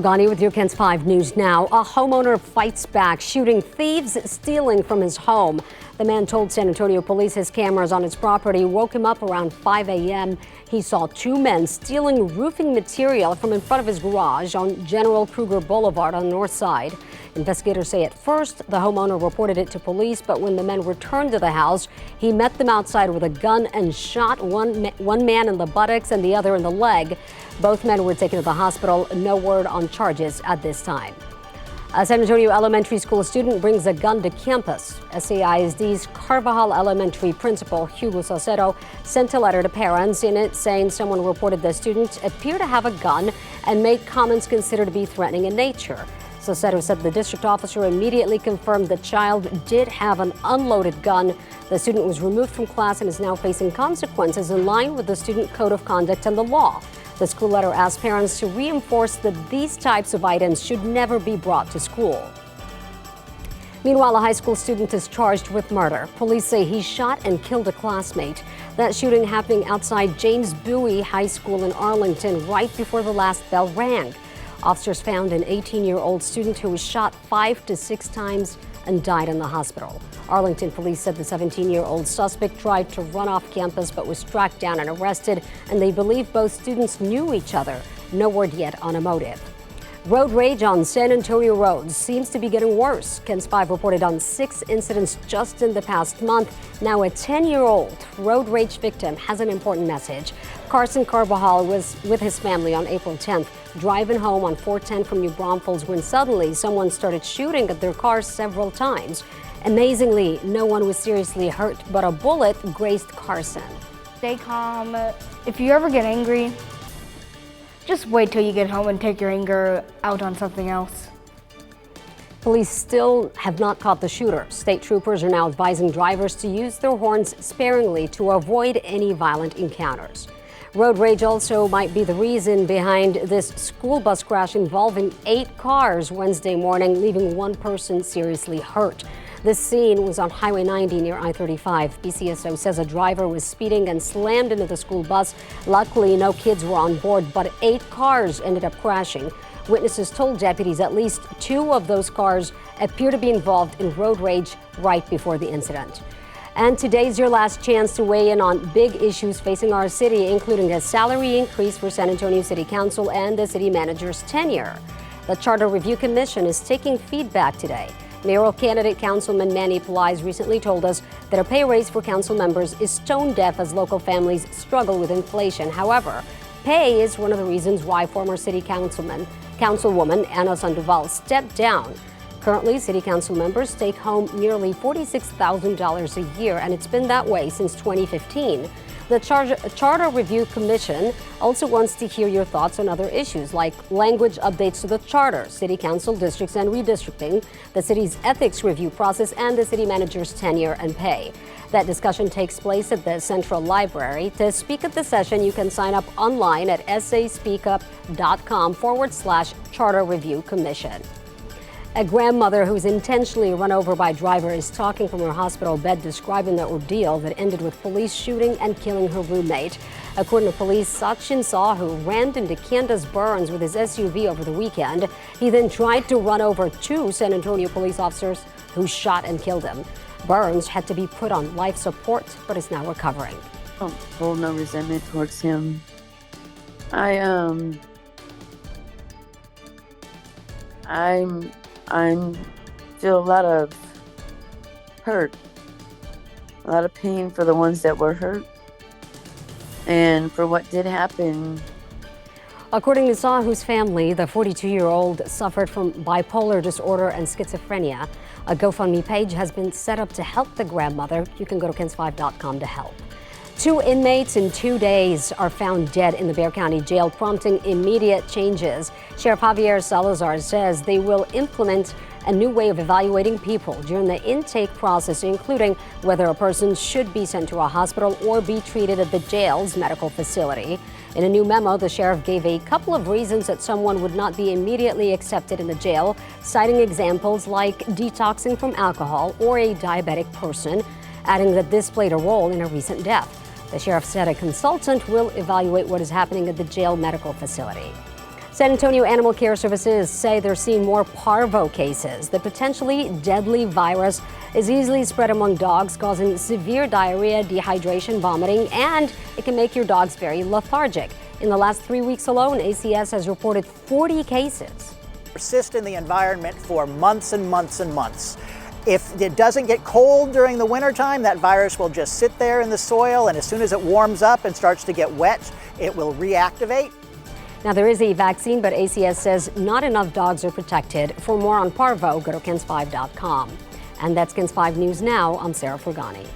Gandhi with your KENS 5 News now. A homeowner fights back, shooting thieves stealing from his home. The man told San Antonio police his cameras on his property woke him up around 5 a.m. He saw two men stealing roofing material from in front of his garage on General Kruger Boulevard on the north side. Investigators say at first the homeowner reported it to police, but when the men returned to the house, he met them outside with a gun and shot one man in the buttocks and the other in the leg. Both men were taken to the hospital. No word on charges at this time. A San Antonio elementary school student brings a gun to campus. SAISD's Carvajal Elementary principal, Hugo Salcedo, sent a letter to parents in it saying someone reported the student appeared to have a gun and made comments considered to be threatening in nature. Salcedo said the district officer immediately confirmed the child did have an unloaded gun. The student was removed from class and is now facing consequences in line with the student code of conduct and the law. The school letter asked parents to reinforce that these types of items should never be brought to school. Meanwhile, a high school student is charged with murder. Police say he shot and killed a classmate. That shooting happening outside James Bowie High School in Arlington right before the last bell rang. Officers found an 18-year-old student who was shot 5 to 6 times and died in the hospital. Arlington police said the 17-year-old suspect tried to run off campus but was tracked down and arrested, and they believe both students knew each other. No word yet on a motive. Road rage on San Antonio roads seems to be getting worse. KENS 5 reported on 6 incidents just in the past month. Now a 10-year-old road rage victim has an important message. Carson Carvajal was with his family on April 10th, driving home on 410 from New Braunfels when suddenly someone started shooting at their car several times. Amazingly, no one was seriously hurt, but a bullet grazed Carson. Stay calm. If you ever get angry, just wait till you get home and take your anger out on something else. Police still have not caught the shooter. State troopers are now advising drivers to use their horns sparingly to avoid any violent encounters. Road rage also might be the reason behind this school bus crash involving 8 cars Wednesday morning, leaving one person seriously hurt. This scene was on Highway 90 near I-35. BCSO says a driver was speeding and slammed into the school bus. Luckily, no kids were on board, but 8 cars ended up crashing. Witnesses told deputies at least 2 of those cars appear to be involved in road rage right before the incident. And today's your last chance to weigh in on big issues facing our city, including a salary increase for San Antonio City Council and the city manager's tenure. The Charter Review Commission is taking feedback today. Mayoral candidate Councilman Manny Pelaez recently told us that a pay raise for council members is stone deaf as local families struggle with inflation. However, pay is one of the reasons why former city councilwoman Ana Sandoval stepped down. Currently, city council members take home nearly $46,000 a year, and it's been that way since 2015. The Charter Review Commission also wants to hear your thoughts on other issues like language updates to the charter, city council districts and redistricting, the city's ethics review process, and the city manager's tenure and pay. That discussion takes place at the Central Library. To speak at the session, you can sign up online at saspeakup.com/Charter Review Commission. A grandmother who's intentionally run over by a driver is talking from her hospital bed, describing the ordeal that ended with police shooting and killing her roommate. According to police, Sachin Sahu ran into Candace Burns with his SUV over the weekend. He then tried to run over 2 San Antonio police officers who shot and killed him. Burns had to be put on life support, but is now recovering. I don't hold no resentment towards him. I feel a lot of hurt, a lot of pain for the ones that were hurt, and for what did happen. According to Sahu's family, the 42-year-old suffered from bipolar disorder and schizophrenia. A GoFundMe page has been set up to help the grandmother. You can go to KENS5.com to help. 2 inmates in 2 days are found dead in the Bexar County Jail, prompting immediate changes. Sheriff Javier Salazar says they will implement a new way of evaluating people during the intake process, including whether a person should be sent to a hospital or be treated at the jail's medical facility. In a new memo, the sheriff gave a couple of reasons that someone would not be immediately accepted in the jail, citing examples like detoxing from alcohol or a diabetic person, adding that this played a role in a recent death. The sheriff said a consultant will evaluate what is happening at the jail medical facility. San Antonio Animal Care Services say they're seeing more Parvo cases. The potentially deadly virus is easily spread among dogs, causing severe diarrhea, dehydration, vomiting, and it can make your dogs very lethargic. In the last 3 weeks alone, ACS has reported 40 cases. Persist in the environment for months and months and months. If it doesn't get cold during the wintertime, that virus will just sit there in the soil, and as soon as it warms up and starts to get wet, it will reactivate. Now, there is a vaccine, but ACS says not enough dogs are protected. For more on Parvo, go to KENS5.com. And that's KENS 5 News Now. I'm Sarah Frugani.